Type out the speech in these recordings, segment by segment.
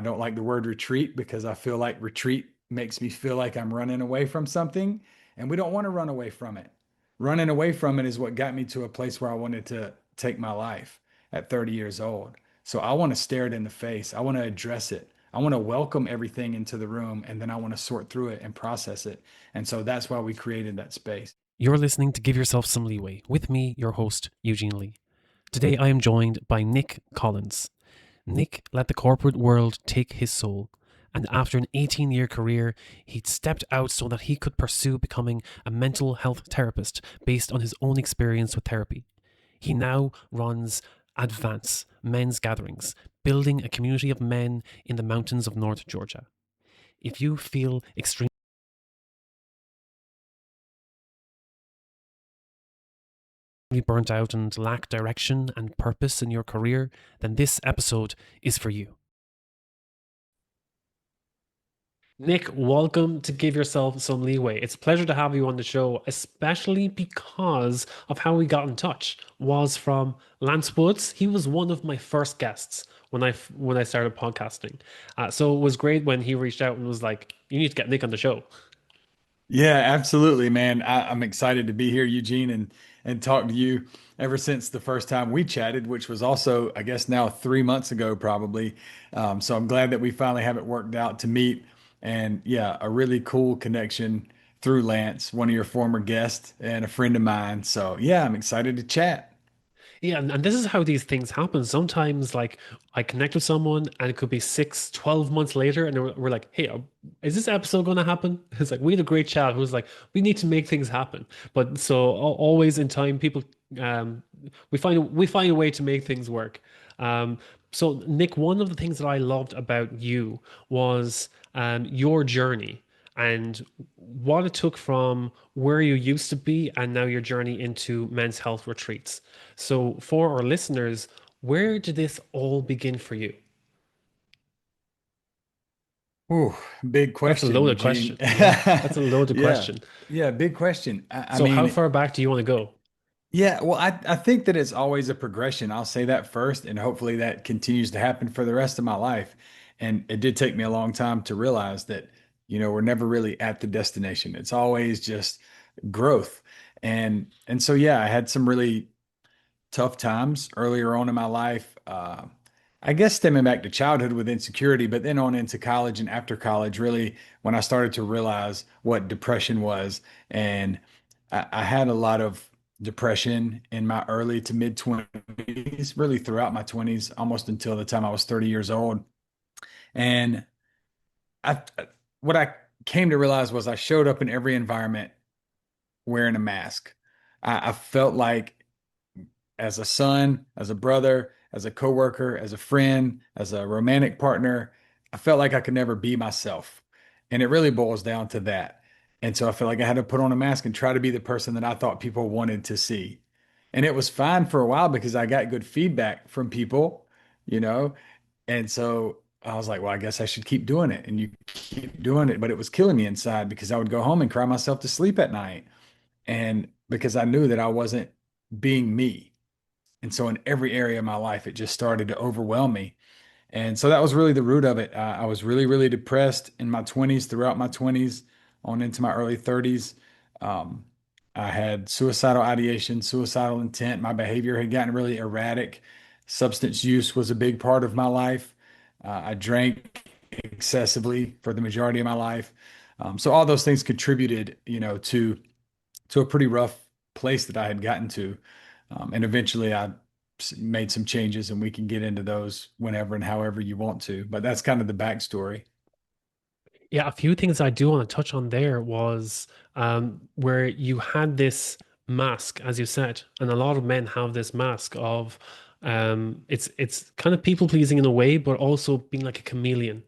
I don't like the word retreat because I feel like retreat makes me feel like I'm running away from something, and we don't want to run away from it. Running away from it is what got me to a place where I wanted to take my life at 30 years old. So I want to stare it in the face. I want to address it. I want to welcome everything into the room, and then I want to sort through it and process it. And so that's why we created that space. You're listening to Give Yourself Some Leeway with me, your host, Eugene Lee. Today I am joined by Nic Collins. Nic let the corporate world take his soul, and after an 18-year career, he'd stepped out so that he could pursue becoming a mental health therapist based on his own experience with therapy. He now runs Advance Men's Gatherings, building a community of men in the mountains of North Georgia. If you feel extremely burnt out and lack direction and purpose in your career, then this episode is for you. Nic, welcome to Give Yourself Some Leeway. It's a pleasure to have you on the show, especially because of how we got in touch. Was from Lance Woods. He was one of my first guests when I started podcasting. So it was great when he reached out and was like, "You need to get Nic on the show." Yeah, absolutely, man. I'm excited to be here, Eugene, and talk to you ever since the first time we chatted, which was also, I guess, now 3 months ago, probably. So I'm glad that we finally have it worked out to meet. And yeah, a really cool connection through Lance, one of your former guests and a friend of mine. So yeah, I'm excited to chat. Yeah, and this is how these things happen. Sometimes, like, I connect with someone and it could be 6, 12 months later, and we're like, hey, is this episode going to happen? It's like, we had a great chat. Who's like, we need to make things happen. But so always in time, people, um, we find a way to make things work. Um, so Nic, one of the things that I loved about you was your journey and what it took from where you used to be and now your journey into men's health retreats. So, for our listeners, where did this all begin for you? Ooh, big That's a question, loaded Eugene. question. Yeah, that's a loaded Yeah, question. yeah, big question. I So, how mean, far back do you want to go? yeah, well, I think that it's always a progression. I'll say that first, and hopefully that continues to happen for the rest of my life. And it did take me a long time to realize that, we're never really at the destination. It's always just growth. And so yeah, I had some really tough times earlier on in my life. I guess stemming back to childhood with insecurity, but then on into college and after college, really when I started to realize what depression was. And I had a lot of depression in my early to mid 20s, really throughout my 20s, almost until the time I was 30 years old. And I, what I came to realize was I showed up in every environment wearing a mask. I felt like as a son, as a brother, as a coworker, as a friend, as a romantic partner, I felt like I could never be myself. And it really boils down to that. And so I felt like I had to put on a mask and try to be the person that I thought people wanted to see. And it was fine for a while because I got good feedback from people, you know. And so I was like, well, I guess I should keep doing it. And you keep doing it. But it was killing me inside because I would go home and cry myself to sleep at night. And because I knew that I wasn't being me. And so in every area of my life, it just started to overwhelm me. And so that was really the root of it. I was really, really depressed in my 20s, throughout my 20s, on into my early 30s. Um, I had suicidal ideation, suicidal intent. My behavior had gotten really erratic. Substance use was a big part of my life. I drank excessively for the majority of my life. So all those things contributed, to a pretty rough place that I had gotten to. And eventually I made some changes, and we can get into those whenever and however you want to. But that's kind of the backstory. Yeah, a few things I do want to touch on there was where you had this mask, as you said, and a lot of men have this mask of it's kind of people pleasing in a way, but also being like a chameleon,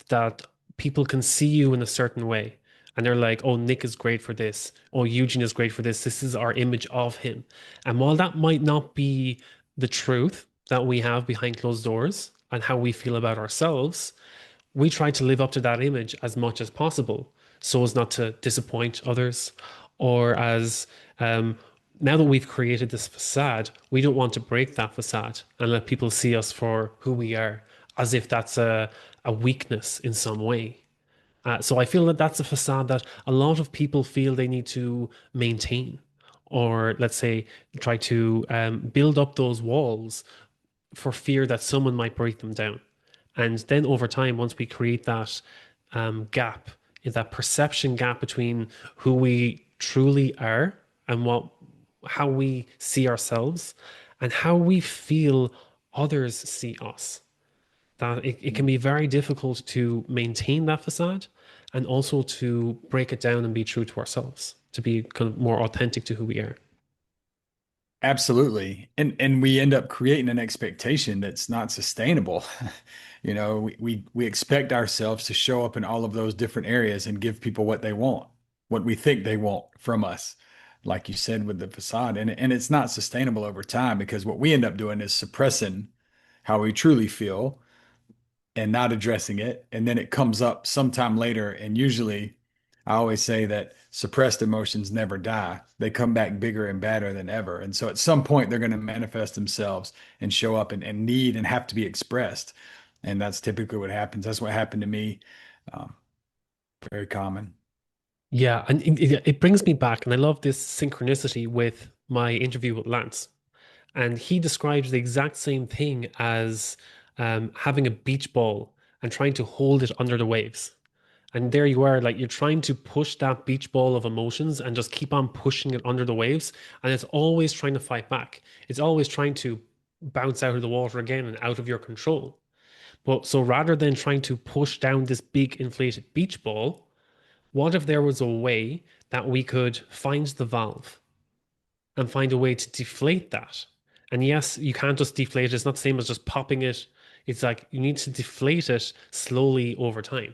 that people can see you in a certain way. And they're like, oh, Nic is great for this. Oh, Eugene is great for this. This is our image of him. And while that might not be the truth that we have behind closed doors and how we feel about ourselves, we try to live up to that image as much as possible so as not to disappoint others, or as now that we've created this facade, we don't want to break that facade and let people see us for who we are, as if that's a weakness in some way. So I feel that that's a facade that a lot of people feel they need to maintain, or let's say try to build up those walls for fear that someone might break them down. And then over time, once we create that gap, that perception gap between who we truly are and how we see ourselves and how we feel others see us, that it can be very difficult to maintain that facade and also to break it down and be true to ourselves, to be kind of more authentic to who we are. Absolutely. And we end up creating an expectation that's not sustainable. You know, we expect ourselves to show up in all of those different areas and give people what they want, what we think they want from us, like you said with the facade. And it's not sustainable over time because what we end up doing is suppressing how we truly feel and not addressing it. And then it comes up sometime later. And usually, I always say that suppressed emotions never die. They come back bigger and badder than ever. And so at some point, they're going to manifest themselves and show up and need and have to be expressed. And that's typically what happens. That's what happened to me. Um, Very common. Yeah, and it brings me back, and I love this synchronicity with my interview with Lance. And he describes the exact same thing as having a beach ball and trying to hold it under the waves. And there you are, like you're trying to push that beach ball of emotions and just keep on pushing it under the waves. And it's always trying to fight back. It's always trying to bounce out of the water again and out of your control. But so rather than trying to push down this big inflated beach ball, what if there was a way that we could find the valve and find a way to deflate that? And yes, you can't just deflate it. It's not the same as just popping it. It's like you need to deflate it slowly over time.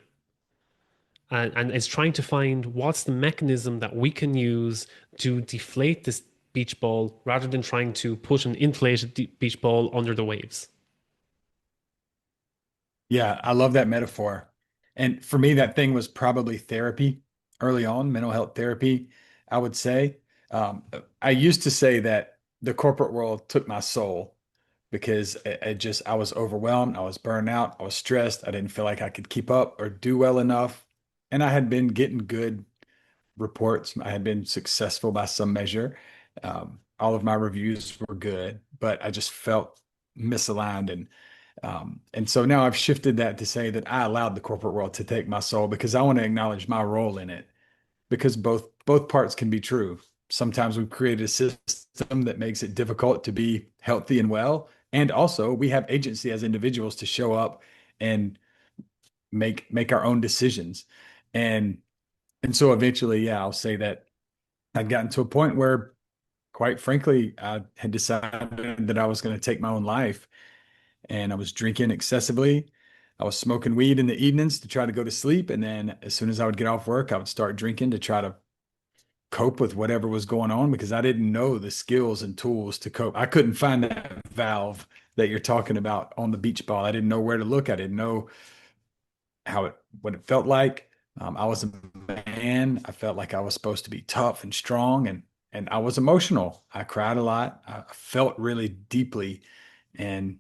And it's trying to find what's the mechanism that we can use to deflate this beach ball rather than trying to put an inflated beach ball under the waves. Yeah, I love that metaphor. And for me, that thing was probably therapy early on, mental health therapy, I would say. I used to say that the corporate world took my soul because I was overwhelmed, I was burned out, I was stressed, I didn't feel like I could keep up or do well enough. And I had been getting good reports. I had been successful by some measure. All of my reviews were good, but I just felt misaligned and so now I've shifted that to say that I allowed the corporate world to take my soul because I want to acknowledge my role in it because both parts can be true. Sometimes we've created a system that makes it difficult to be healthy and well, and also we have agency as individuals to show up and make our own decisions. And and so eventually, yeah, I'll say that I'd gotten to a point where, quite frankly, I had decided that I was going to take my own life and I was drinking excessively. I was smoking weed in the evenings to try to go to sleep. And then as soon as I would get off work, I would start drinking to try to cope with whatever was going on because I didn't know the skills and tools to cope. I couldn't find that valve that you're talking about on the beach ball. I didn't know where to look. I didn't know what it felt like. I was a man. I felt like I was supposed to be tough and strong, and I was emotional. I cried a lot. I felt really deeply, and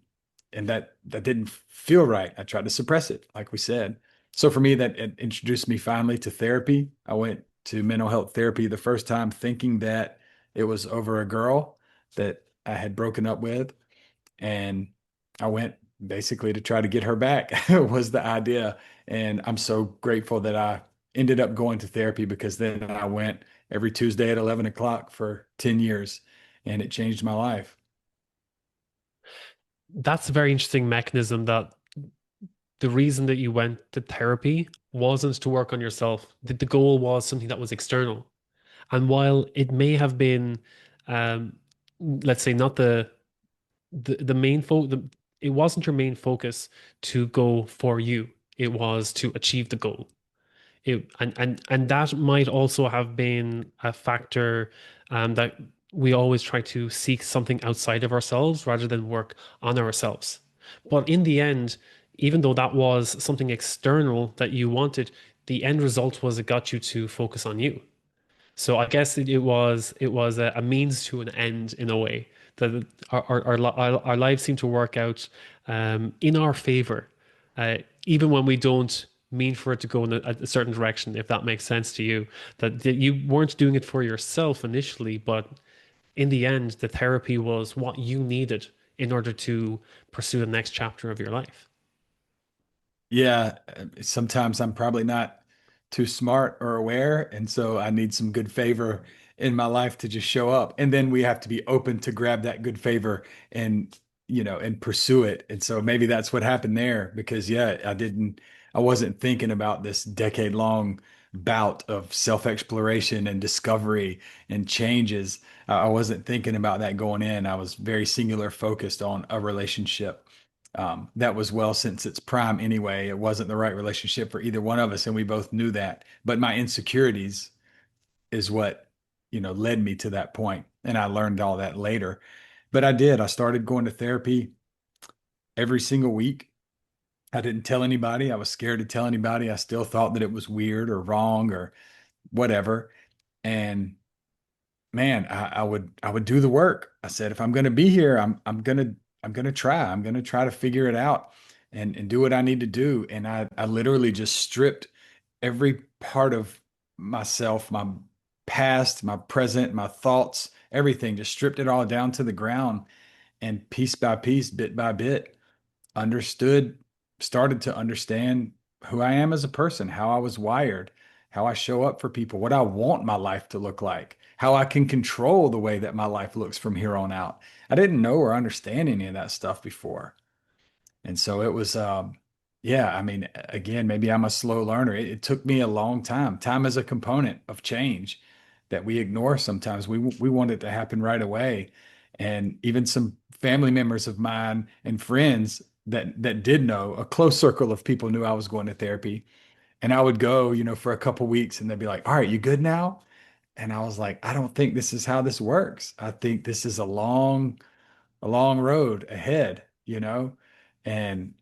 that didn't feel right. I tried to suppress it, like we said. So for me, that it introduced me finally to therapy. I went to mental health therapy the first time thinking that it was over a girl that I had broken up with, and I went basically to try to get her back was the idea. And I'm so grateful that I ended up going to therapy because then I went every Tuesday at 11 o'clock for 10 years and it changed my life. That's a very interesting mechanism that the reason that you went to therapy wasn't to work on yourself. The goal was something that was external. And while it may have been, um, let's say, not the main it wasn't your main focus to go for you. It was to achieve the goal. And that might also have been a factor that we always try to seek something outside of ourselves rather than work on ourselves. But in the end, even though that was something external that you wanted, the end result was it got you to focus on you. So I guess it was a means to an end in a way that our lives seem to work out in our favor even when we don't mean for it to go in a certain direction, if that makes sense to you, that you weren't doing it for yourself initially, but in the end, the therapy was what you needed in order to pursue the next chapter of your life. Yeah, sometimes I'm probably not too smart or aware, and so I need some good favor in my life to just show up. And then we have to be open to grab that good favor and, and pursue it. And so maybe that's what happened there because yeah, I wasn't thinking about this decade-long bout of self-exploration and discovery and changes. I wasn't thinking about that going in. I was very singular focused on a relationship that was well since its prime anyway. It wasn't the right relationship for either one of us, and we both knew that. But my insecurities is what, led me to that point, and I learned all that later. But I did. I started going to therapy every single week. I didn't tell anybody. I was scared to tell anybody. I still thought that it was weird or wrong or whatever. And man, I would do the work. I said, if I'm going to be here, I'm gonna try. I'm gonna try to figure it out and do what I need to do. And I literally just stripped every part of myself, my past, my present, my thoughts, everything, just stripped it all down to the ground and piece by piece, bit by bit, understood, started to understand who I am as a person, how I was wired, how I show up for people, what I want my life to look like, how I can control the way that my life looks from here on out. I didn't know or understand any of that stuff before. And so it was, yeah, I mean, again, maybe I'm a slow learner. It took me a long time. Time is a component of change that we ignore sometimes. We want it to happen right away. And even some family members of mine and friends that did know, a close circle of people knew I was going to therapy. And I would go, for a couple weeks and they'd be like, all right, you good now? And I was like, I don't think this is how this works. I think this is a long road ahead. And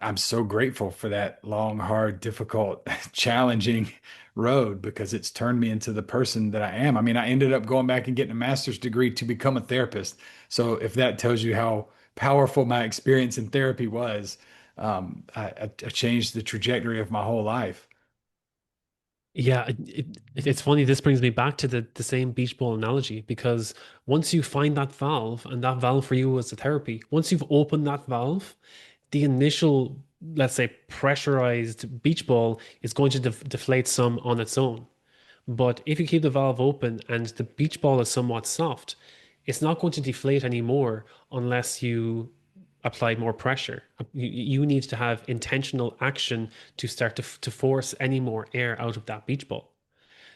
I'm so grateful for that long, hard, difficult, challenging road because it's turned me into the person that I am. I mean, I ended up going back and getting a master's degree to become a therapist. So if that tells you how powerful my experience in therapy was, I changed the trajectory of my whole life. Yeah, it's funny. This brings me back to the same beach ball analogy because once you find that valve, and that valve for you was the therapy, once you've opened that valve, the initial, let's say, pressurized beach ball is going to deflate some on its own. But if you keep the valve open and the beach ball is somewhat soft, it's not going to deflate anymore unless you apply more pressure. You need to have intentional action to start to force any more air out of that beach ball.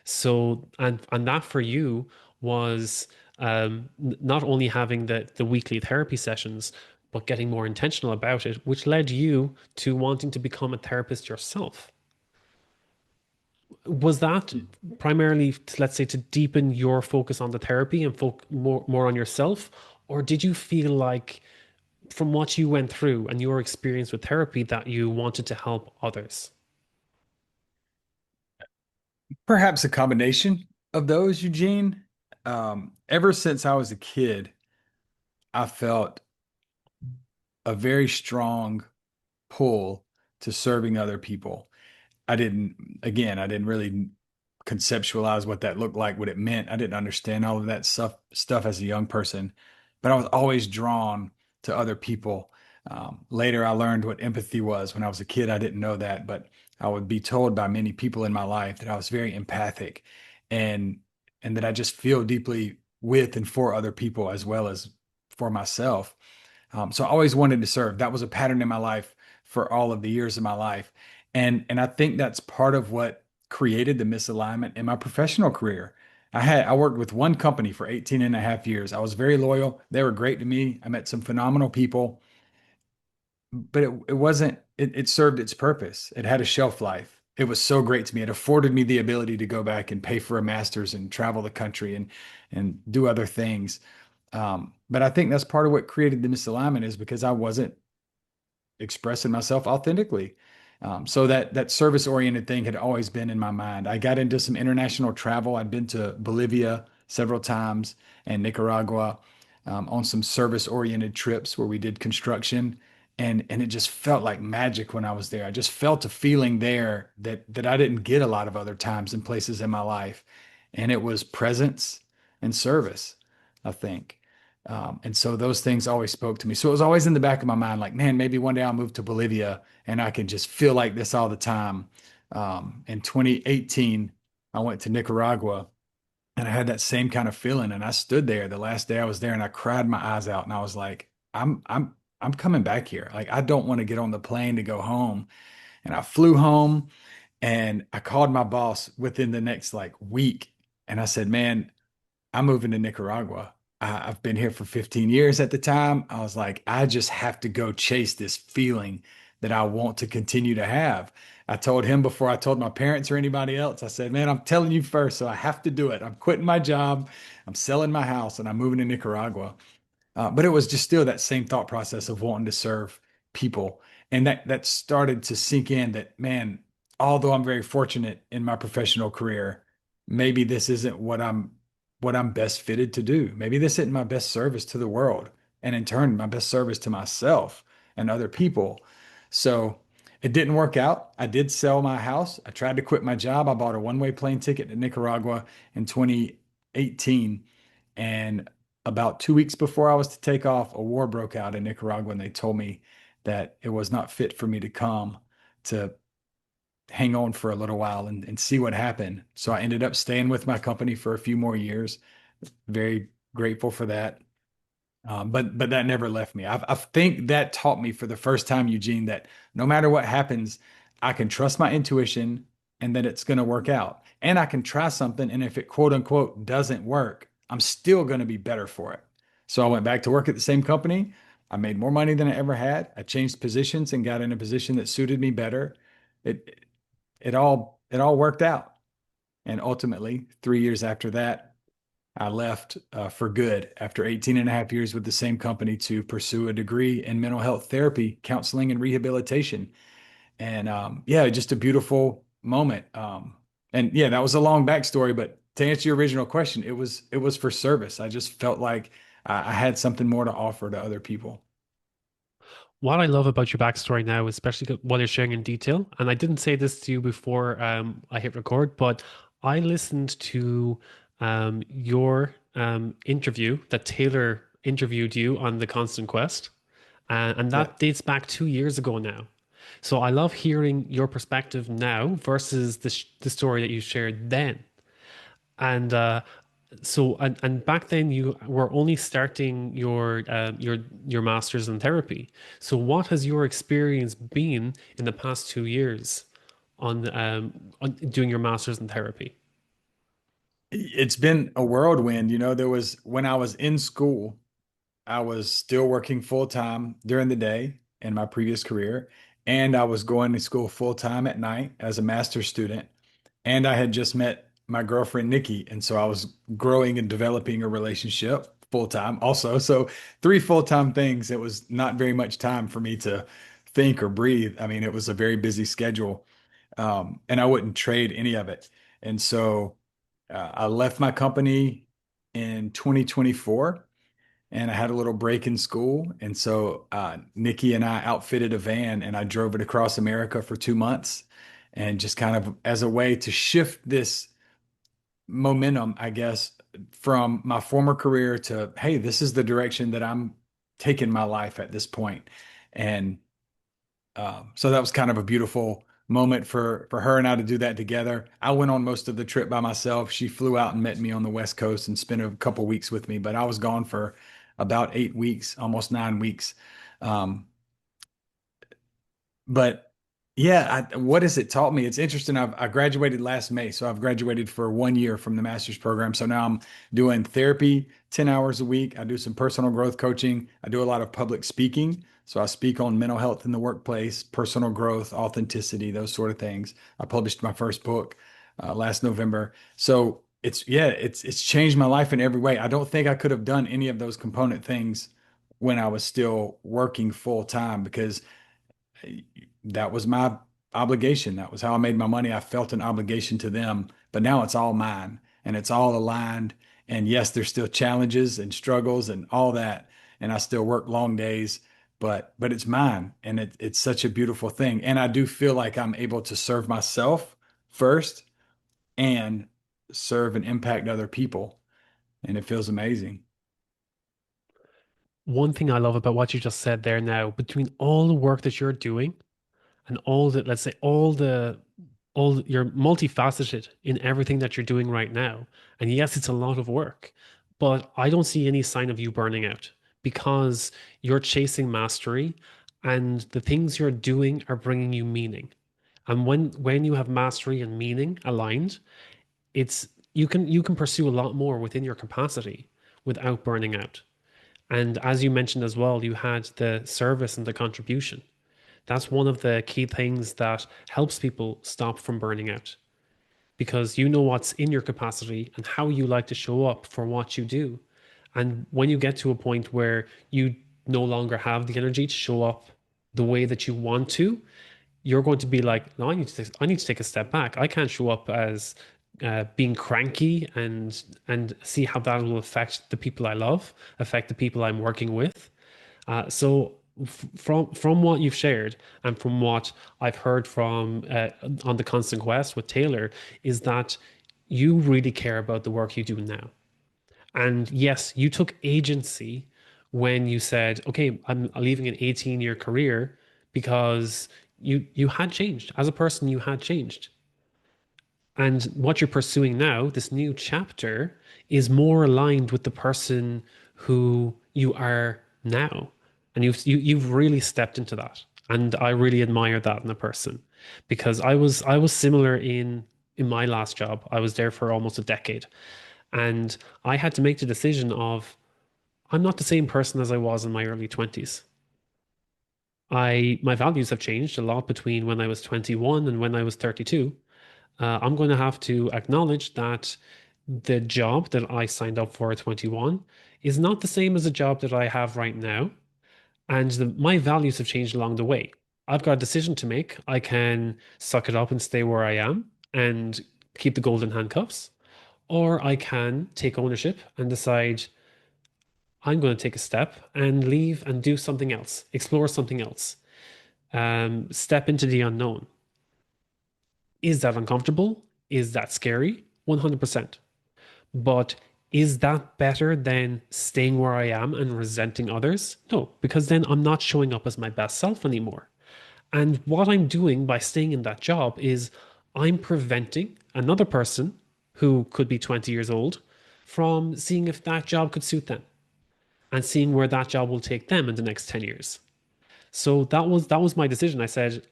So, and that for you was not only having the weekly therapy sessions, but getting more intentional about it, which led you to wanting to become a therapist yourself. Was that primarily, let's say, to deepen your focus on the therapy and more on yourself? Or did you feel like, from what you went through and your experience with therapy, that you wanted to help others? Perhaps a combination of those, Eugene. Ever since I was a kid, I felt a very strong pull to serving other people. I didn't really conceptualize what that looked like, what it meant. I didn't understand all of that stuff as a young person, but I was always drawn to other people. Later, I learned what empathy was. When I was a kid, I didn't know that, but I would be told by many people in my life that I was very empathic and and that I just feel deeply with and for other people as well as for myself. So I always wanted to serve. That was a pattern in my life for all of the years of my life. And I think that's part of what created the misalignment in my professional career. I worked with one company for 18 and a half years. I was very loyal. They were great to me. I met some phenomenal people, but it wasn't, it served its purpose. It had a shelf life. It was so great to me. It afforded me the ability to go back and pay for a master's and travel the country and do other things. But I think that's part of what created the misalignment is because I wasn't expressing myself authentically. So that service oriented thing had always been in my mind. I got into some international travel. I'd been to Bolivia several times and Nicaragua on some service oriented trips where we did construction. and it just felt like magic when I was there. I just felt a feeling there that I didn't get a lot of other times and places in my life, and it was presence and service, I think. And so those things always spoke to me. So it was always in the back of my mind, like, man, maybe one day I'll move to Bolivia and I can just feel like this all the time. In 2018, I went to Nicaragua and I had that same kind of feeling. And I stood there the last day I was there and I cried my eyes out and I was like, I'm coming back here. Like, I don't want to get on the plane to go home. And I flew home and I called my boss within the next like week. And I said, man, I'm moving to Nicaragua. I've been here for 15 years at the time. I was like, I just have to go chase this feeling that I want to continue to have. I told him before I told my parents or anybody else, I said, man, I'm telling you first, so I have to do it. I'm quitting my job, I'm selling my house, and I'm moving to Nicaragua. But it was just still that same thought process of wanting to serve people. And that started to sink in that, man, although I'm very fortunate in my professional career, maybe this isn't what I'm best fitted to do. Maybe this isn't my best service to the world. And in turn, my best service to myself and other people. So it didn't work out. I did sell my house. I tried to quit my job. I bought a one-way plane ticket to Nicaragua in 2018. And about 2 weeks before I was to take off, a war broke out in Nicaragua, and they told me that it was not fit for me to come to hang on for a little while and see what happened. So I ended up staying with my company for a few more years. Very grateful for that. But that never left me. I think that taught me for the first time, Eugene, that no matter what happens, I can trust my intuition and that it's going to work out. And I can try something, and if it quote unquote doesn't work, I'm still going to be better for it. So I went back to work at the same company. I made more money than I ever had. I changed positions and got in a position that suited me better. It it all worked out. And ultimately, 3 years after that, I left for good after 18 and a half years with the same company to pursue a degree in mental health therapy, counseling, and rehabilitation. And yeah, just a beautiful moment. And yeah, that was a long backstory, but to answer your original question, it was for service. I just felt like I had something more to offer to other people. What I love about your backstory now, especially what you're sharing in detail, and I didn't say this to you before I hit record, but I listened to your interview that Taylor interviewed you on the Constant Quest, and Yeah. that dates back 2 years ago now. So I love hearing your perspective now versus the story that you shared then. And and back then you were only starting your master's in therapy. So what has your experience been in the past 2 years on doing your master's in therapy? It's been a whirlwind. There was when I was in school, I was still working full time during the day in my previous career, and I was going to school full time at night as a master's student. And I had just met my girlfriend Nikki, and so I was growing and developing a relationship full time also. So three full time things. It was not very much time for me to think or breathe. I mean, it was a very busy schedule, and I wouldn't trade any of it. And so I left my company in 2024 and I had a little break in school. And so Nikki and I outfitted a van and I drove it across America for 2 months and just kind of as a way to shift this momentum, I guess, from my former career to, hey, this is the direction that I'm taking my life at this point. And so that was kind of a beautiful moment for her and I to do that together. I went on most of the trip by myself. She flew out and met me on the West Coast and spent a couple weeks with me, but I was gone for about 8 weeks, almost 9 weeks. Um, but yeah, what has it taught me? It's interesting. I graduated last May, so I've graduated for 1 year from the master's program. So now I'm doing therapy 10 hours a week. I do some personal growth coaching. I do a lot of public speaking. So I speak on mental health in the workplace, personal growth, authenticity, those sort of things. I published my first book last November. So it's changed my life in every way. I don't think I could have done any of those component things when I was still working full time because that was my obligation. That was how I made my money. I felt an obligation to them, but now it's all mine and it's all aligned. And yes, there's still challenges and struggles and all that. And I still work long days, but it's mine, and it's such a beautiful thing. And I do feel like I'm able to serve myself first and serve and impact other people, and it feels amazing. One thing I love about what you just said there now, between all the work that you're doing and all the, let's say, you're multifaceted in everything that you're doing right now. And yes, it's a lot of work, but I don't see any sign of you burning out because you're chasing mastery and the things you're doing are bringing you meaning. And when you have mastery and meaning aligned, it's you can pursue a lot more within your capacity without burning out. And as you mentioned as well, you had the service and the contribution. That's one of the key things that helps people stop from burning out because you know what's in your capacity and how you like to show up for what you do. And when you get to a point where you no longer have the energy to show up the way that you want to, you're going to be like, no, I need to take a step back. I can't show up as being cranky and see how that will affect the people I love, affect the people I'm working with. From what you've shared and from what I've heard from on the Constant Quest with Taylor is that you really care about the work you do now. And yes, you took agency when you said, "Okay, I'm leaving an 18-year career because you had changed as a person. You had changed, and what you're pursuing now, this new chapter, is more aligned with the person who you are now. And you've really stepped into that. And I really admire that in a person because I was similar in my last job. I was there for almost a decade. And I had to make the decision of I'm not the same person as I was in my early 20s. My values have changed a lot between when I was 21 and when I was 32. I'm going to have to acknowledge that the job that I signed up for at 21 is not the same as the job that I have right now. And my values have changed along the way. I've got a decision to make. I can suck it up and stay where I am and keep the golden handcuffs, or I can take ownership and decide I'm going to take a step and leave and do something else, explore something else, step into the unknown. Is that uncomfortable? Is that scary? 100%. But is that better than staying where I am and resenting others? No, because then I'm not showing up as my best self anymore. And what I'm doing by staying in that job is I'm preventing another person who could be 20 years old from seeing if that job could suit them and seeing where that job will take them in the next 10 years. So that was my decision. I said,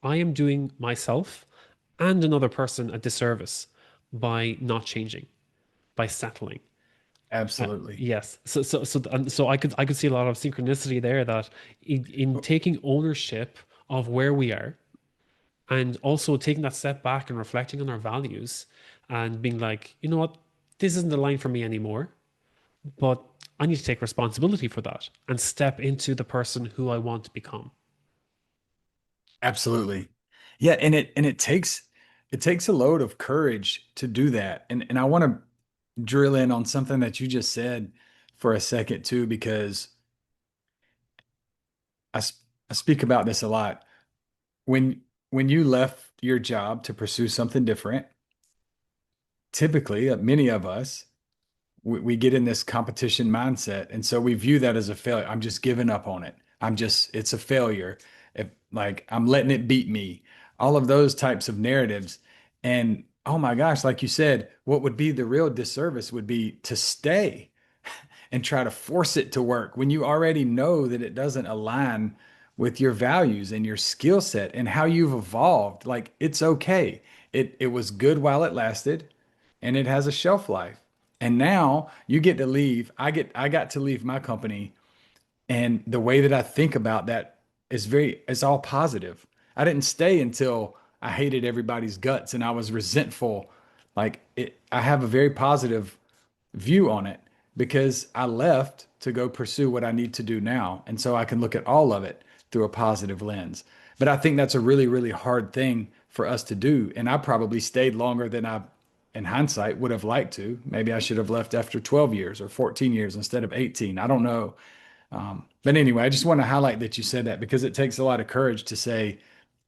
I am doing myself and another person a disservice by not changing, by settling. Absolutely. Yes. So I could see a lot of synchronicity there that in taking ownership of where we are and also taking that step back and reflecting on our values and being like, you know what, this isn't the line for me anymore, but I need to take responsibility for that and step into the person who I want to become. Absolutely. Yeah, and it takes a load of courage to do that. And I want to drill in on something that you just said for a second too, because I, I speak about this a lot. When you left your job to pursue something different, typically, many of us, we get in this competition mindset, and so we view that as a failure. I'm just giving up on it. It's a failure. If like I'm letting it beat me, all of those types of narratives. And oh my gosh, like you said, what would be the real disservice would be to stay and try to force it to work when you already know that it doesn't align with your values and your skill set and how you've evolved. Like it's okay. It was good while it lasted and it has a shelf life. And now you get to leave. I got to leave my company, and the way that I think about that is all positive. I didn't stay until I hated everybody's guts and I was resentful. I have a very positive view on it because I left to go pursue what I need to do now. And so I can look at all of it through a positive lens. But I think that's a really, really hard thing for us to do. And I probably stayed longer than I, in hindsight, would have liked to. Maybe I should have left after 12 years or 14 years instead of 18. I don't know. But anyway, I just want to highlight that you said that because it takes a lot of courage to say,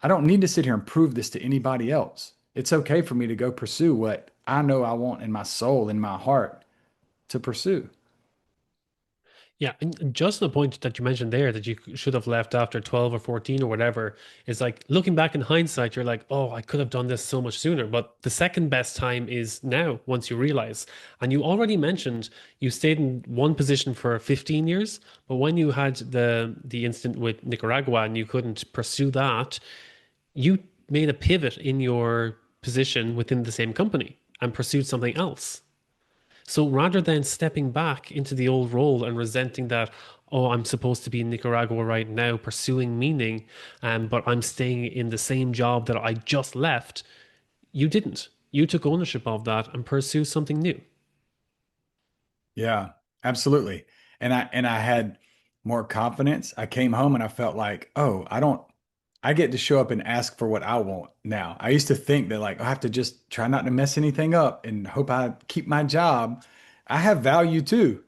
I don't need to sit here and prove this to anybody else. It's okay for me to go pursue what I know I want in my soul, in my heart to pursue. Yeah, and just the point that you mentioned there that you should have left after 12 or 14 or whatever is like looking back in hindsight, you're like, oh, I could have done this so much sooner. But the second best time is now, once you realize. And you already mentioned you stayed in one position for 15 years, but when you had the incident with Nicaragua and you couldn't pursue that, you made a pivot in your position within the same company and pursued something else. So rather than stepping back into the old role and resenting that, oh, I'm supposed to be in Nicaragua right now pursuing meaning, but I'm staying in the same job that I just left, you didn't. You took ownership of that and pursued something new. Yeah, absolutely. And I had more confidence. I came home and I felt like, oh, I get to show up and ask for what I want now. I used to think that like I have to just try not to mess anything up and hope I keep my job. I have value too.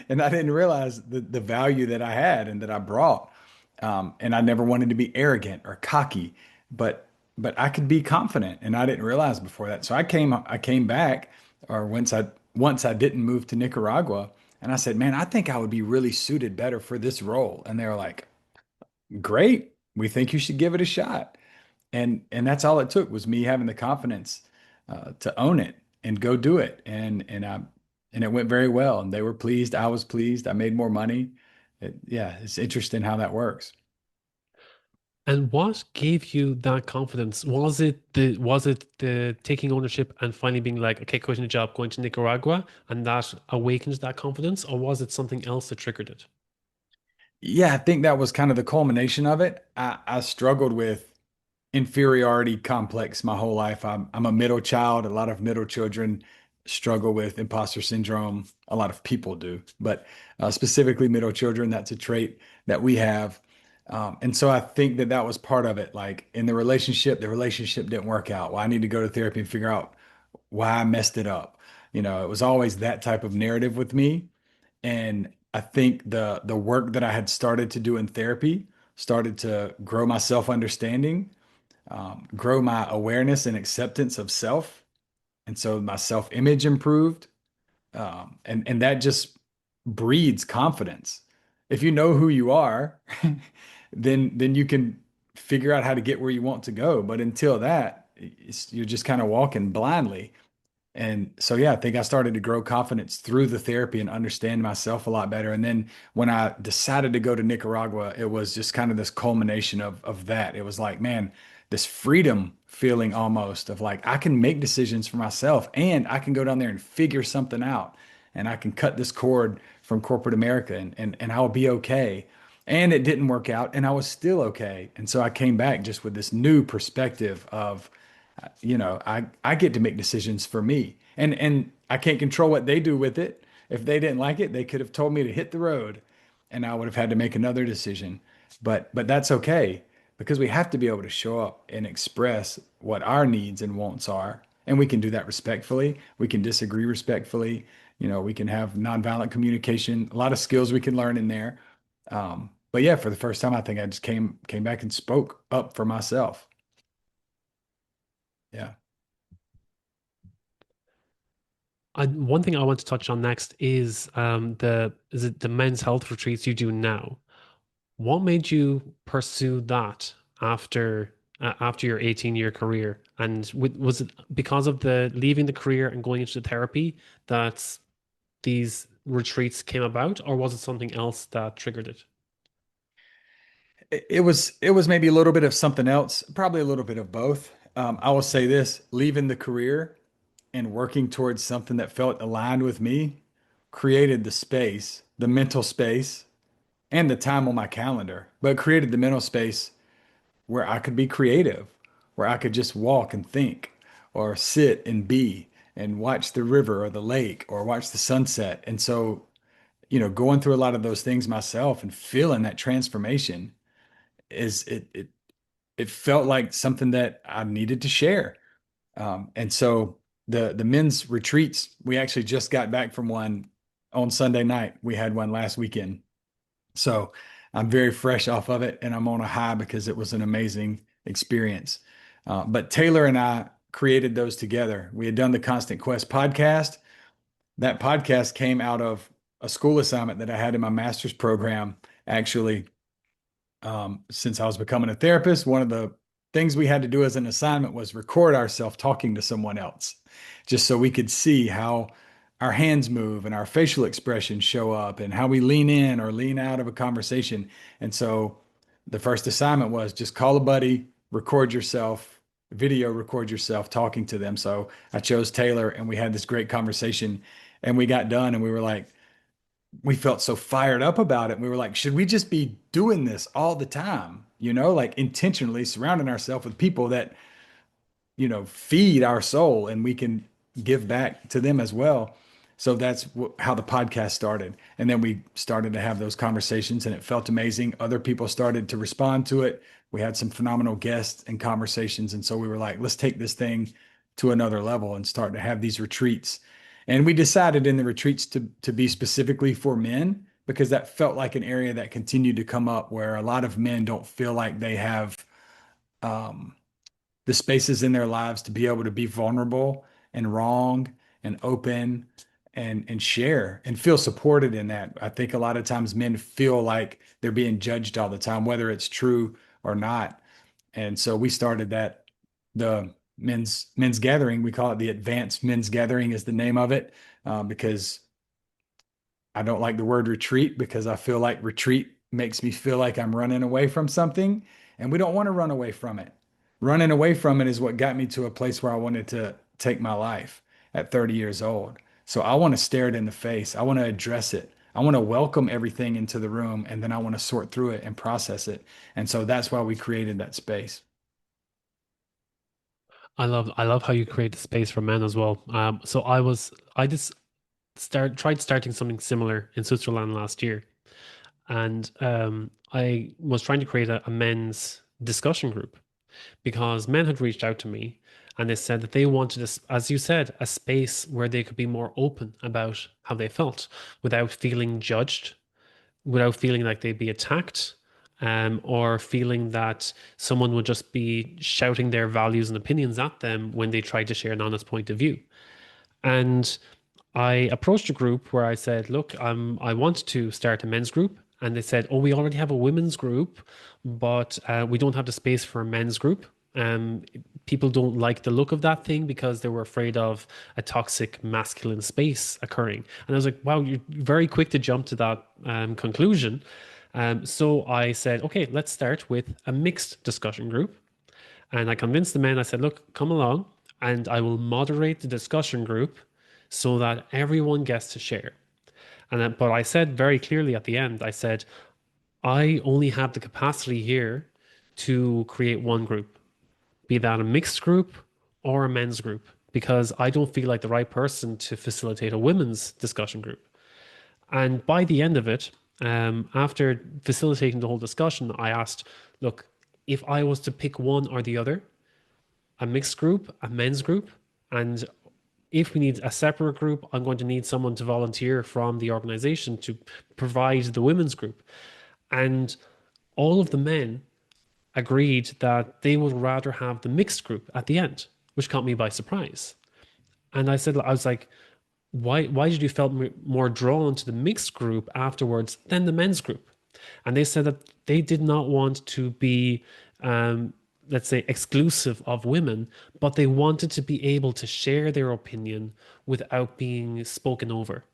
And I didn't realize the value that I had and that I brought. And I never wanted to be arrogant or cocky, but I could be confident and I didn't realize before that. So I came back or once I didn't move to Nicaragua and I said, "Man, I think I would be really suited better for this role." And they were like, "Great. We think you should give it a shot." And that's all it took was me having the confidence to own it and go do it. And it went very well. And they were pleased. I was pleased. I made more money. Yeah, it's interesting how that works. And what gave you that confidence? Was it the taking ownership and finally being like, okay, quitting the job, going to Nicaragua, and that awakened that confidence, or was it something else that triggered it? Yeah, I think that was kind of the culmination of it. I struggled with inferiority complex my whole life. I'm a middle child. A lot of middle children struggle with imposter syndrome. A lot of people do, but specifically middle children, that's a trait that we have. And so I think that that was part of it. Like in the relationship didn't work out. Well, I need to go to therapy and figure out why I messed it up. It was always that type of narrative with me. And I think the work that I had started to do in therapy started to grow my self-understanding, grow my awareness and acceptance of self. And so my self-image improved. And that just breeds confidence. If you know who you are, then you can figure out how to get where you want to go. But until that, you're just kind of walking blindly. And so, yeah, I think I started to grow confidence through the therapy and understand myself a lot better. And then when I decided to go to Nicaragua, it was just kind of this culmination of that. It was like, man, this freedom feeling almost of like, I can make decisions for myself and I can go down there and figure something out and I can cut this cord from corporate America and I'll be okay. And it didn't work out and I was still okay. And so I came back just with this new perspective of, I get to make decisions for me. And I can't control what they do with it. If they didn't like it, they could have told me to hit the road and I would have had to make another decision. But that's okay because we have to be able to show up and express what our needs and wants are. And we can do that respectfully. We can disagree respectfully. We can have nonviolent communication, a lot of skills we can learn in there. But yeah, for the first time, I think I just came back and spoke up for myself. Yeah. One thing I want to touch on next is the men's health retreats you do now. What made you pursue that after your 18-year career? And was it because of the leaving the career and going into the therapy that these retreats came about, or was it something else that triggered it? It was maybe a little bit of something else, probably a little bit of both. I will say this, leaving the career and working towards something that felt aligned with me created the space, the mental space, and the time on my calendar, but created the mental space where I could be creative, where I could just walk and think or sit and be and watch the river or the lake or watch the sunset. And so, going through a lot of those things myself and feeling that transformation is it felt like something that I needed to share. And so the men's retreats, we actually just got back from one on Sunday night. We had one last weekend. So I'm very fresh off of it and I'm on a high because it was an amazing experience. But Taylor and I created those together. We had done the Constant Quest podcast. That podcast came out of a school assignment that I had in my master's program, actually. Since I was becoming a therapist, one of the things we had to do as an assignment was record ourselves talking to someone else, just so we could see how our hands move and our facial expressions show up and how we lean in or lean out of a conversation. And so the first assignment was just call a buddy, record yourself, video record yourself talking to them. So I chose Taylor and we had this great conversation and we got done and we were like, we felt so fired up about it. And we were like, should we just be doing this all the time? Like intentionally surrounding ourselves with people that, feed our soul and we can give back to them as well. So that's how the podcast started. And then we started to have those conversations and it felt amazing. Other people started to respond to it. We had some phenomenal guests and conversations. And so we were like, let's take this thing to another level and start to have these retreats. And we decided in the retreats to be specifically for men because that felt like an area that continued to come up where a lot of men don't feel like they have um, the spaces in their lives to be able to be vulnerable and wrong and open and share and feel supported in that. I think a lot of times men feel like they're being judged all the time, whether it's true or not. And so we started the men's gathering. We call it the Advanced Men's Gathering is the name of it, because I don't like the word retreat because I feel like retreat makes me feel like I'm running away from something, and we don't want to run away from it. Running away from it is what got me to a place where I wanted to take my life at 30 years old. So I want to stare it in the face. I want to address it. I want to welcome everything into the room and then I want to sort through it and process it. And so that's why we created that space. I love how you create the space for men as well. So I just tried starting something similar in Switzerland last year, and I was trying to create a men's discussion group because men had reached out to me and they said that they wanted, as you said, a space where they could be more open about how they felt without feeling judged, without feeling like they'd be attacked, or feeling that someone would just be shouting their values and opinions at them when they tried to share an honest point of view. And I approached a group where I said, look, I want to start a men's group. And they said, oh, we already have a women's group, but we don't have the space for a men's group. People don't like the look of that thing because they were afraid of a toxic masculine space occurring. And I was like, wow, you're very quick to jump to that conclusion. So I said, okay, let's start with a mixed discussion group. And I convinced the men, I said, look, come along and I will moderate the discussion group so that everyone gets to share. But I said very clearly at the end, I said, I only have the capacity here to create one group, be that a mixed group or a men's group, because I don't feel like the right person to facilitate a women's discussion group. And by the end of it, after facilitating the whole discussion, I asked, look, if I was to pick one or the other, a mixed group, a men's group, and if we need a separate group, I'm going to need someone to volunteer from the organization to provide the women's group. And all of the men agreed that they would rather have the mixed group at the end, which caught me by surprise. And I was like, why did you felt more drawn to the mixed group afterwards than the men's group? And they said that they did not want to be, let's say, exclusive of women, but they wanted to be able to share their opinion without being spoken over.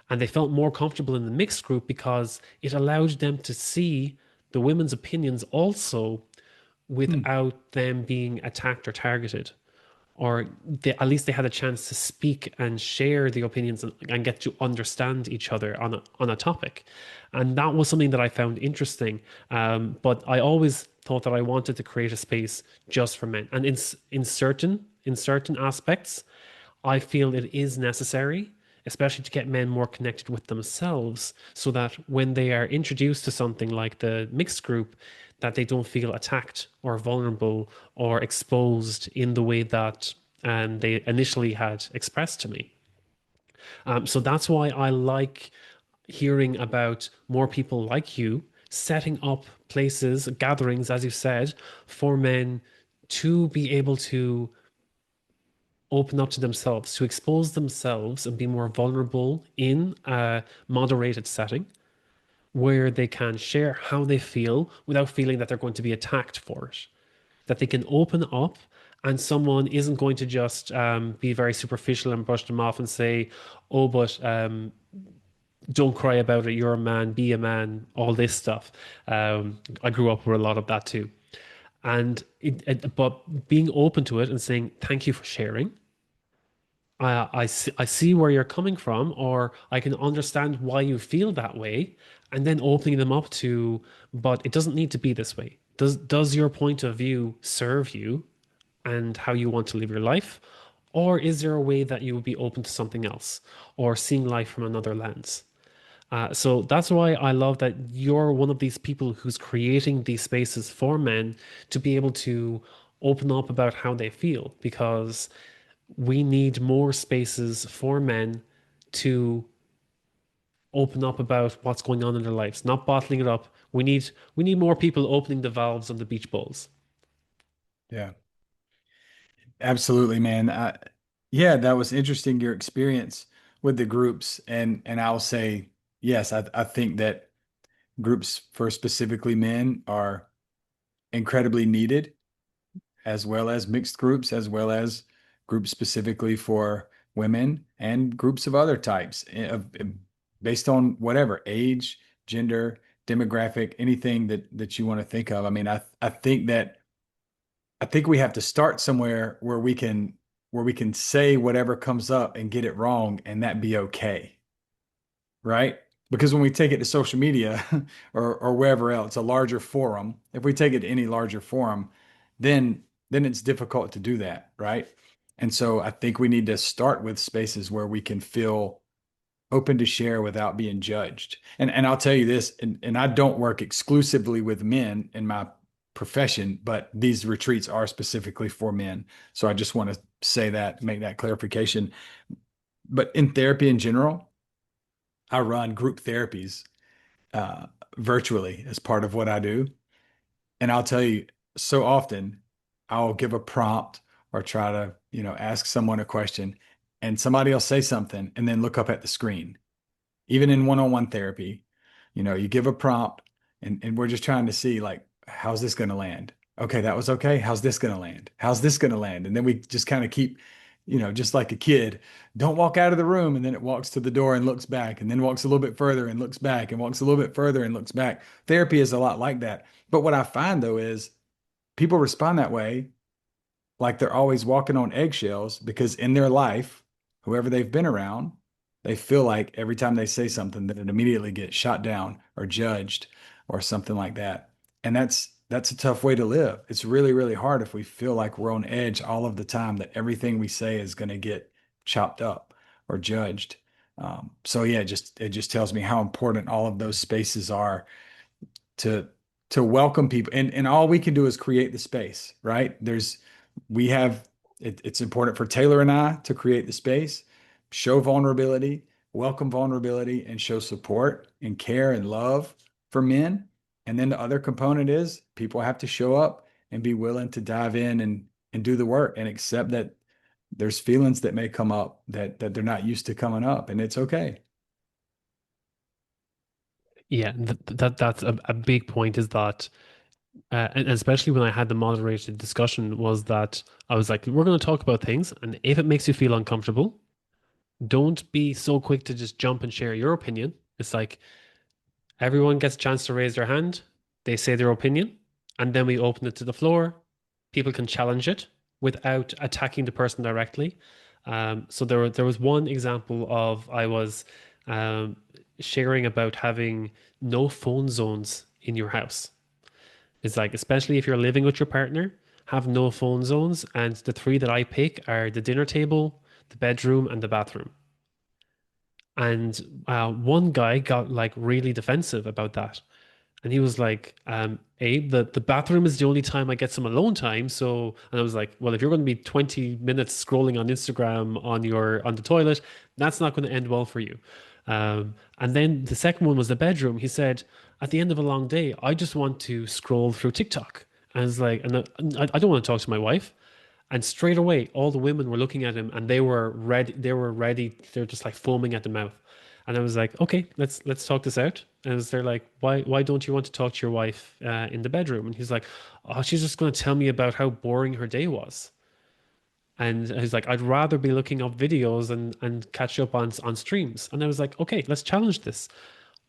And they felt more comfortable in the mixed group because it allowed them to see the women's opinions also Hmm. without them being attacked or targeted, or at least they had a chance to speak and share the opinions and get to understand each other on a topic. And that was something that I found interesting. But I always thought that I wanted to create a space just for men. And in certain aspects, I feel it is necessary, especially to get men more connected with themselves, so that when they are introduced to something like the mixed group, that they don't feel attacked or vulnerable or exposed in the way that they initially had expressed to me. So that's why I like hearing about more people like you setting up places, gatherings, as you said, for men to be able to open up to themselves, to expose themselves and be more vulnerable in a moderated setting where they can share how they feel without feeling that they're going to be attacked for it. That they can open up and someone isn't going to just be very superficial and brush them off and say, oh, but don't cry about it. You're a man, be a man, all this stuff. I grew up with a lot of that too. But being open to it and saying, thank you for sharing. I see where you're coming from, or I can understand why you feel that way, and then opening them up to, but it doesn't need to be this way. Does your point of view serve you and how you want to live your life? Or is there a way that you would be open to something else or seeing life from another lens? So that's why I love that you're one of these people who's creating these spaces for men to be able to open up about how they feel, because we need more spaces for men to open up about what's going on in their lives, not bottling it up. We need more people opening the valves on the beach bowls. Yeah, absolutely, man. Yeah, that was interesting, your experience with the groups. And I'll say, yes, I think that groups for specifically men are incredibly needed, as well as mixed groups, as well as groups specifically for women and groups of other types based on whatever age, gender, demographic, anything that you want to think of. I mean, I think we have to start somewhere where we can say whatever comes up and get it wrong and that be okay, right? Because when we take it to social media or wherever else, a larger forum, if we take it to any larger forum, then it's difficult to do that, right? And so I think we need to start with spaces where we can feel open to share without being judged. And I'll tell you this, and I don't work exclusively with men in my profession, but these retreats are specifically for men. So I just want to say that, make that clarification. But in therapy in general, I run group therapies uh, virtually as part of what I do. And I'll tell you, so often I'll give a prompt or try to, ask someone a question, and somebody will say something and then look up at the screen. Even in one-on-one therapy, you give a prompt and we're just trying to see like, how's this going to land? Okay, that was okay. How's this going to land? How's this going to land? And then we just kind of keep, just like a kid, don't walk out of the room. And then it walks to the door and looks back, and then walks a little bit further and looks back, and walks a little bit further and looks back. Therapy is a lot like that. But what I find though is people respond that way like they're always walking on eggshells because in their life, whoever they've been around, they feel like every time they say something that it immediately gets shot down or judged or something like that. And that's a tough way to live. It's really, really hard if we feel like we're on edge all of the time, that everything we say is going to get chopped up or judged. So yeah, it just tells me how important all of those spaces are to welcome people, and all we can do is create the space, right? We have it's important for Taylor and I to create the space, show vulnerability, welcome vulnerability, and show support and care and love for men. And then the other component is people have to show up and be willing to dive in and do the work and accept that there's feelings that may come up that they're not used to coming up, and it's okay. Yeah, that's a big point, is that and especially when I had the moderated discussion, was that I was like, we're going to talk about things, and if it makes you feel uncomfortable, don't be so quick to just jump and share your opinion. It's like everyone gets a chance to raise their hand, they say their opinion, and then we open it to the floor. People can challenge it without attacking the person directly. So there was one example of, I was um, sharing about having no phone zones in your house. It's like, especially if you're living with your partner, have no phone zones. And the three that I pick are the dinner table, the bedroom, and the bathroom. And one guy got like really defensive about that. And he was like, Abe, the bathroom is the only time I get some alone time. So, and I was like, well, if you're going to be 20 minutes scrolling on Instagram on the toilet, that's not going to end well for you. And then the second one was the bedroom. He said, at the end of a long day, I just want to scroll through TikTok. And I was like, I don't want to talk to my wife. And straight away, all the women were looking at him and they were ready. They were ready. They're just like foaming at the mouth. And I was like, okay, let's talk this out. And they're like, why don't you want to talk to your wife in the bedroom? And he's like, oh, she's just going to tell me about how boring her day was. And he's like, I'd rather be looking up videos and catch up on streams. And I was like, okay, let's challenge this.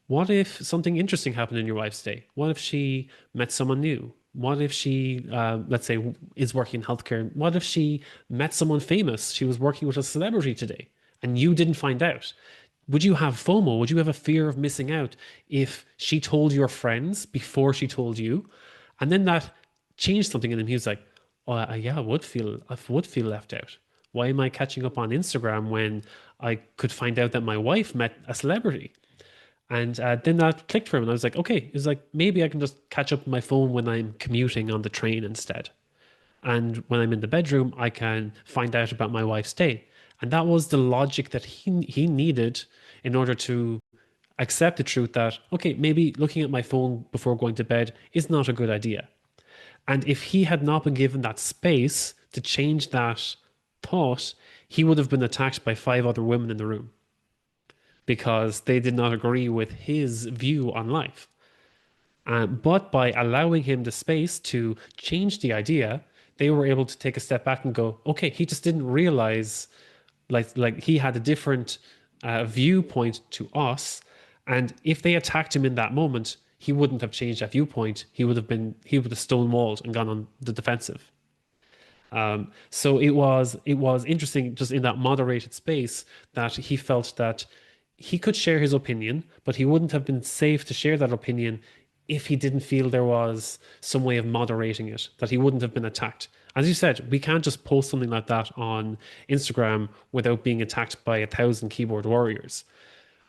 What if something interesting happened in your wife's day? What if she met someone new? What if she, let's say, is working in healthcare? What if she met someone famous? She was working with a celebrity today and you didn't find out. Would you have FOMO? Would you have a fear of missing out if she told your friends before she told you? And then that changed something in him. He was like, "Oh, yeah, I would feel left out. Why am I catching up on Instagram when I could find out that my wife met a celebrity?" And then that clicked for him, and I was like, "Okay, it's like maybe I can just catch up on my phone when I'm commuting on the train instead." And when I'm in the bedroom, I can find out about my wife's day. And that was the logic that he needed in order to accept the truth that, okay, maybe looking at my phone before going to bed is not a good idea. And if he had not been given that space to change that thought, he would have been attacked by five other women in the room because they did not agree with his view on life. But by allowing him the space to change the idea, they were able to take a step back and go, okay, he just didn't realize like he had a different viewpoint to us. And if they attacked him in that moment, he wouldn't have changed that viewpoint. He would have stonewalled and gone on the defensive. So it was interesting just in that moderated space that he felt that he could share his opinion, but he wouldn't have been safe to share that opinion if he didn't feel there was some way of moderating it, that he wouldn't have been attacked. As you said, we can't just post something like that on Instagram without being attacked by 1,000 keyboard warriors.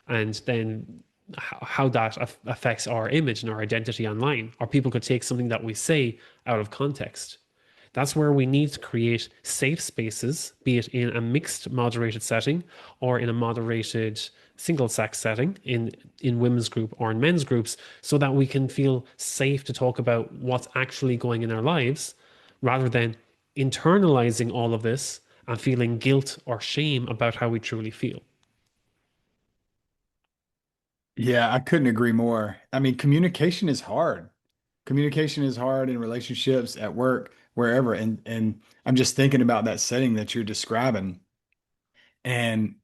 And then how that affects our image and our identity online, or people could take something that we say out of context. That's where we need to create safe spaces, be it in a mixed moderated setting or in a moderated single sex setting in women's group or in men's groups, so that we can feel safe to talk about what's actually going in our lives rather than internalizing all of this and feeling guilt or shame about how we truly feel. Yeah, I couldn't agree more. I mean, communication is hard. Communication is hard in relationships, at work, wherever. And I'm just thinking about that setting that you're describing. And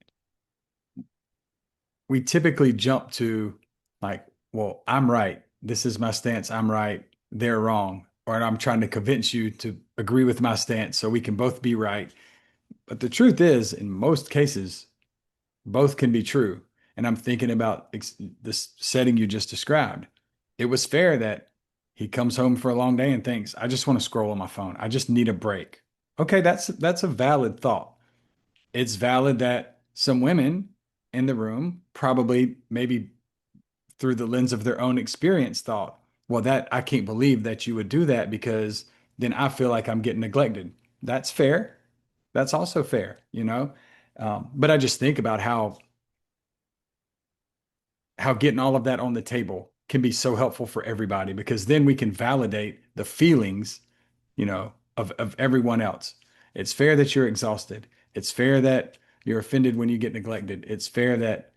we typically jump to like, well, I'm right. This is my stance. I'm right. They're wrong. Or I'm trying to convince you to agree with my stance so we can both be right. But the truth is, in most cases, both can be true. And I'm thinking about this setting you just described. It was fair that he comes home for a long day and thinks, I just want to scroll on my phone. I just need a break. Okay, that's a valid thought. It's valid that some women in the room probably maybe through the lens of their own experience thought, well, that I can't believe that you would do that because then I feel like I'm getting neglected. That's fair. That's also fair, you know? But I just think about how getting all of that on the table can be so helpful for everybody because then we can validate the feelings, of everyone else. It's fair that you're exhausted. It's fair that you're offended when you get neglected. It's fair that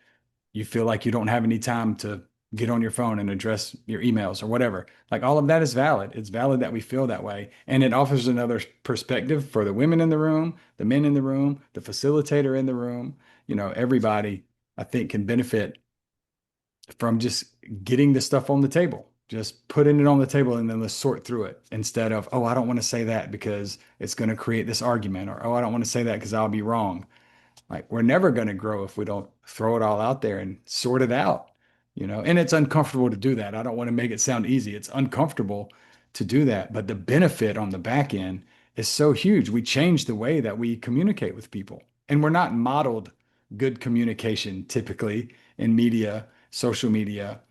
you feel like you don't have any time to get on your phone and address your emails or whatever. Like all of that is valid. It's valid that we feel that way. And it offers another perspective for the women in the room, the men in the room, the facilitator in the room. Everybody I think can benefit from just getting the stuff on the table. Just putting it on the table and then let's sort through it instead of, oh, I don't want to say that because it's going to create this argument, or, oh, I don't want to say that because I'll be wrong. Like we're never going to grow if we don't throw it all out there and sort it out. And it's uncomfortable to do that. I don't want to make it sound easy. It's uncomfortable to do that, but the benefit on the back end is so huge. We change the way that we communicate with people. And we're not modeled good communication typically in media, social media.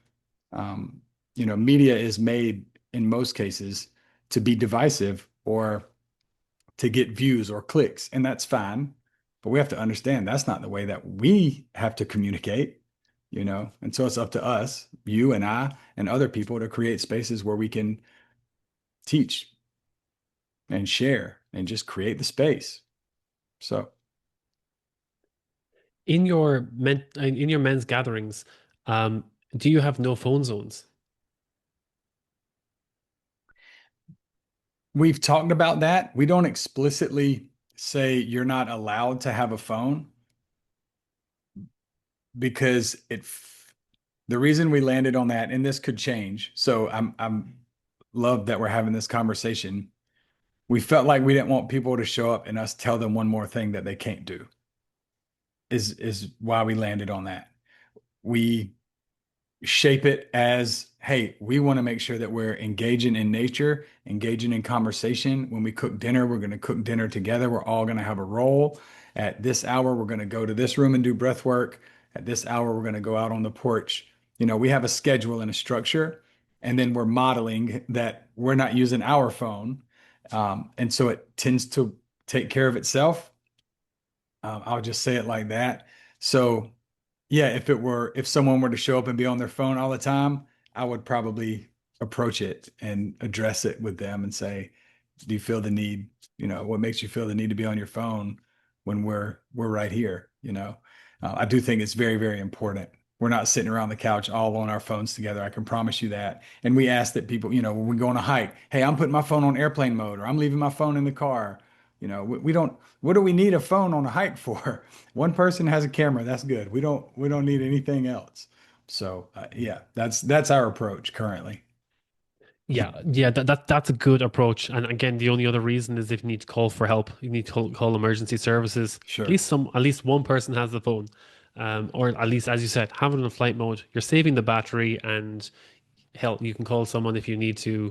Um, Media is made in most cases to be divisive or to get views or clicks, and that's fine. But we have to understand that's not the way that we have to communicate. you know? And so it's up to us, you and I and other people to create spaces where we can teach and share and just create the space. So In your men's gatherings, um, do you have no phone zones? we've talked about that. We don't explicitly say you're not allowed to have a phone because the reason we landed on that, and this could change. So I'm love that we're having this conversation. We felt like we didn't want people to show up and us tell them one more thing that they can't do is why we landed on that. We shape it as, hey, we want to make sure that we're engaging in nature, engaging in conversation. When we cook dinner, we're going to cook dinner together. We're all going to have a role. At this hour, we're going to go to this room and do breath work. At this hour, we're going to go out on the porch. You know, we have a schedule and a structure, and then we're modeling that we're not using our phone. And so it tends to take care of itself. I'll just say it like that. So yeah, if someone were to show up and be on their phone all the time, I would probably approach it and address it with them and say, do you feel the need, what makes you feel the need to be on your phone when we're right here, you know? I do think it's very, very important. We're not sitting around the couch all on our phones together. I can promise you that. And we ask that people, when we go on a hike, hey, I'm putting my phone on airplane mode or I'm leaving my phone in the car. We don't, what do we need a phone on a hike for? One person has a camera. That's good. We don't need anything else. So yeah, that's our approach currently. Yeah, that's a good approach. And again, the only other reason is if you need to call for help, you need to call emergency services. Sure. At least one person has the phone, or at least, as you said, have it in flight mode. You're saving the battery, and hell, you can call someone if you need to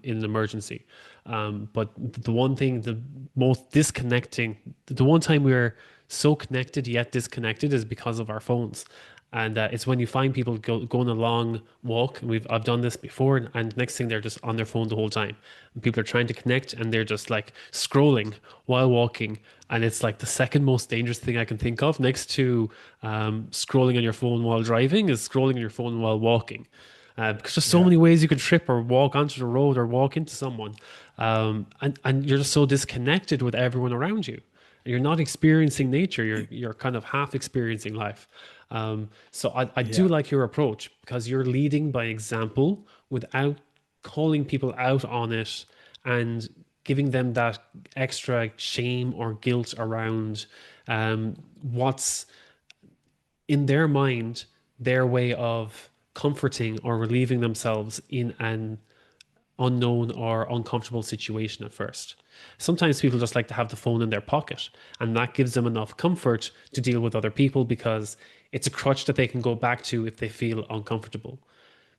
in an emergency. But the one thing, the most disconnecting, the one time we're so connected yet disconnected is because of our phones. And it's when you find people going a long walk, and I've done this before, and next thing they're just on their phone the whole time. And people are trying to connect, and they're just like scrolling while walking, and it's like the second most dangerous thing I can think of, next to scrolling on your phone while driving, is scrolling on your phone while walking because there's so Yeah. many ways you can trip or walk onto the road or walk into someone, and you're just so disconnected with everyone around you. You're not experiencing nature. You're kind of half experiencing life. So I do Yeah. like your approach because you're leading by example without calling people out on it and giving them that extra shame or guilt around what's in their mind, their way of comforting or relieving themselves in an unknown or uncomfortable situation at first. Sometimes people just like to have the phone in their pocket, and that gives them enough comfort to deal with other people because it's a crutch that they can go back to if they feel uncomfortable.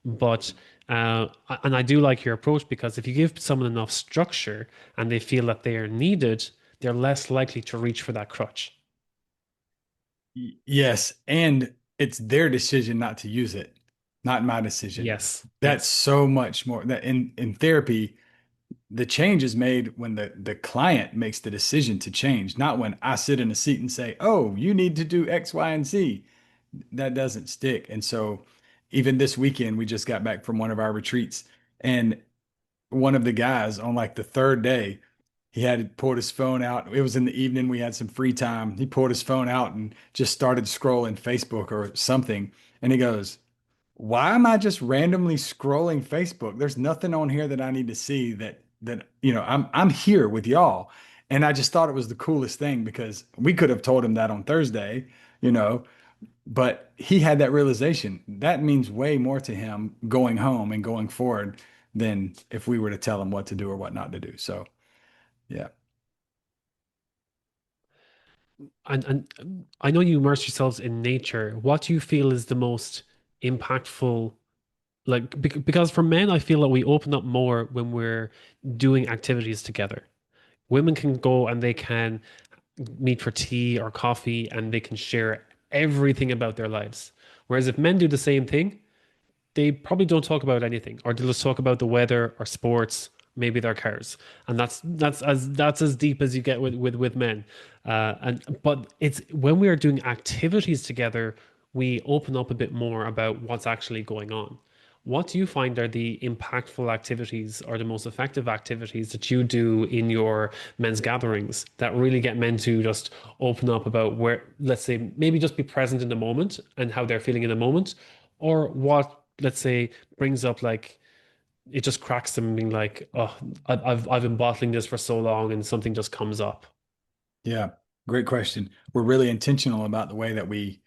But and I do like your approach because if you give someone enough structure and they feel that they are needed, they're less likely to reach for that crutch. Yes, and it's their decision not to use it, not my decision. Yes, That's yes. so much more that in therapy, the change is made when the client makes the decision to change, not when I sit in a seat and say, "Oh, you need to do X, Y, and Z." That doesn't stick. And so even this weekend, we just got back from one of our retreats, and one of the guys on like the third day, he had pulled his phone out. It was in the evening. We had some free time. He pulled his phone out and just started scrolling Facebook or something. And he goes, why am I just randomly scrolling Facebook? There's nothing on here that I need to see that I'm here with y'all. And I just thought it was the coolest thing because we could have told him that on Thursday, you know, but he had that realization. That means way more to him going home and going forward than if we were to tell him what to do or what not to do. So, yeah. And I know you immerse yourselves in nature. What do you feel is the most impactful? Like, because for men, I feel that we open up more when we're doing activities together. Women can go and they can meet for tea or coffee and they can share everything about their lives. Whereas if men do the same thing, they probably don't talk about anything, or they'll just talk about the weather or sports, maybe their cars, and that's as deep as you get with men. And but it's when we are doing activities together, we open up a bit more about what's actually going on. What do you find are the impactful activities or the most effective activities that you do in your men's gatherings that really get men to just open up about where, let's say, maybe just be present in the moment and how they're feeling in the moment, or what, let's say, brings up like it just cracks them being like, oh, I've been bottling this for so long and something just comes up. Yeah, great question. We're really intentional about the way that we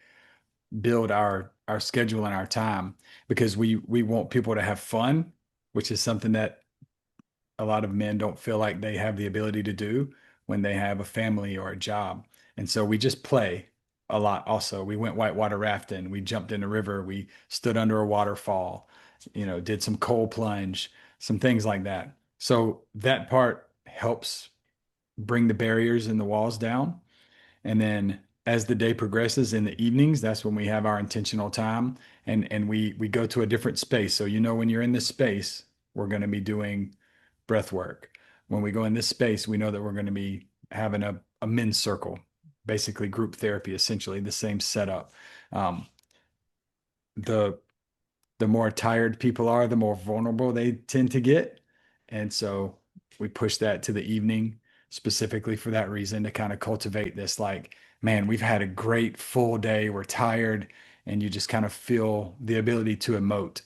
build our schedule and our time because we want people to have fun, which is something that a lot of men don't feel like they have the ability to do when they have a family or a job. And so we just play a lot also. We went whitewater rafting, we jumped in a river, we stood under a waterfall, did some cold plunge, some things like that. So that part helps bring the barriers and the walls down. And then as the day progresses in the evenings, that's when we have our intentional time and we go to a different space. So when you're in this space, we're going to be doing breath work. When we go in this space, we know that we're going to be having a men's circle, basically group therapy, essentially the same setup. Um, the the more tired people are, the more vulnerable they tend to get. And so we push that to the evening specifically for that reason to kind of cultivate this like, man, we've had a great full day, we're tired, and you just kind of feel the ability to emote.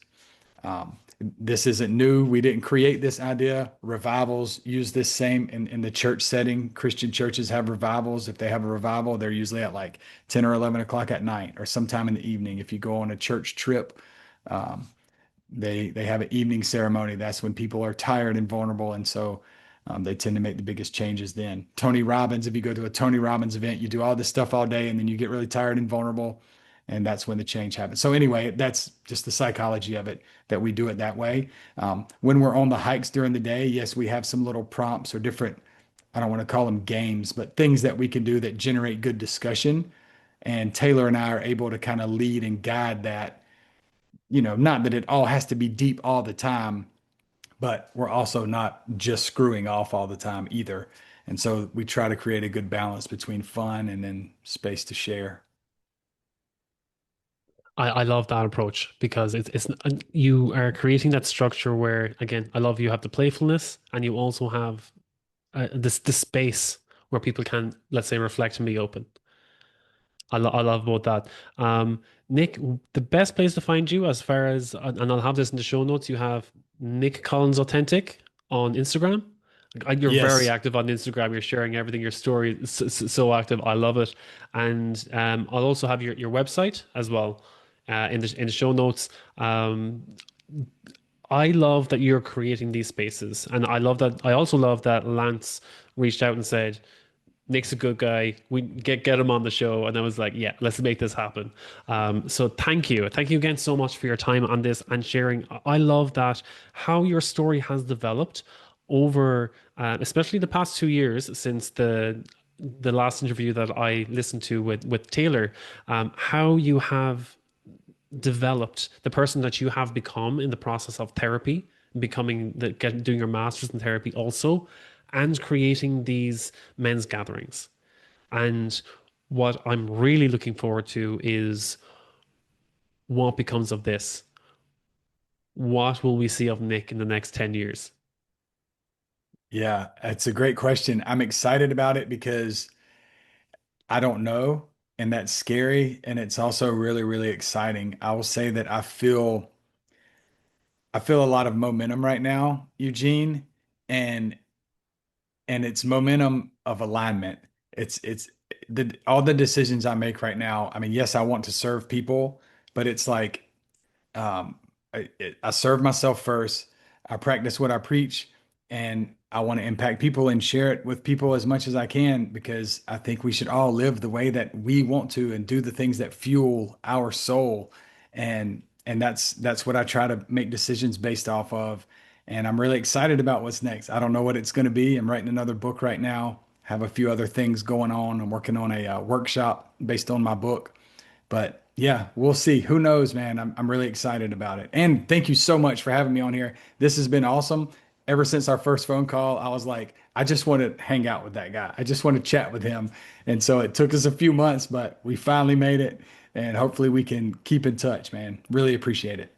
Um, this isn't new. We didn't create this idea. Revivals use this same in the church setting. Christian churches have revivals. If they have a revival, they're usually at like 10 or 11 o'clock at night or sometime in the evening. If you go on a church trip, um, they have an evening ceremony. That's when people are tired and vulnerable, and so they tend to make the biggest changes then. Tony Robbins, if you go to a Tony Robbins event, you do all this stuff all day, and then you get really tired and vulnerable, and that's when the change happens. So anyway, that's just the psychology of it that we do it that way. When we're on the hikes during the day, yes, we have some little prompts or different. I don't want to call them games, but things that we can do that generate good discussion. And Taylor and I are able to kind of lead and guide that, not that it all has to be deep all the time, but we're also not just screwing off all the time either. And so we try to create a good balance between fun and then space to share. I love that approach because it's you are creating that structure where again I love you have the playfulness and you also have this space where people can, let's say, reflect and be open. I love both that. Nick, the best place to find you as far as, and I'll have this in the show notes, you have Nic Collins Authentic on Instagram. You're very Yes. active on Instagram. You're sharing everything. Your story is so active. I love it. And I'll also have your website as well in the show notes. I love that you're creating these spaces, and I love that. I also love that Lance reached out and said, Nick's a good guy. We get him on the show, and I was like, yeah, let's make this happen. So thank you again so much for your time on this and sharing. I love that how your story has developed over, especially the past 2 years since the last interview that I listened to with Taylor. How you have developed the person that you have become in the process of therapy, doing your master's in therapy also, and creating these men's gatherings. And what I'm really looking forward to is what becomes of this. What will we see of Nick in the next 10 years? Yeah, it's a great question. I'm excited about it because I don't know, and that's scary, and it's also really, really exciting. I will say that I feel a lot of momentum right now, Eugene, and it's momentum of alignment. It's all the decisions I make right now. I mean, yes, I want to serve people, but it's like I serve myself first. I practice what I preach, and I want to impact people and share it with people as much as I can because I think we should all live the way that we want to and do the things that fuel our soul. And that's what I try to make decisions based off of. And I'm really excited about what's next. I don't know what it's going to be. I'm writing another book right now. Have a few other things going on. I'm working on a workshop based on my book. But yeah, we'll see. Who knows, man? I'm really excited about it. And thank you so much for having me on here. This has been awesome. Ever since our first phone call, I was like, I just want to hang out with that guy. I just want to chat with him. And so it took us a few months, but we finally made it. and hopefully we can keep in touch, man. Really appreciate it.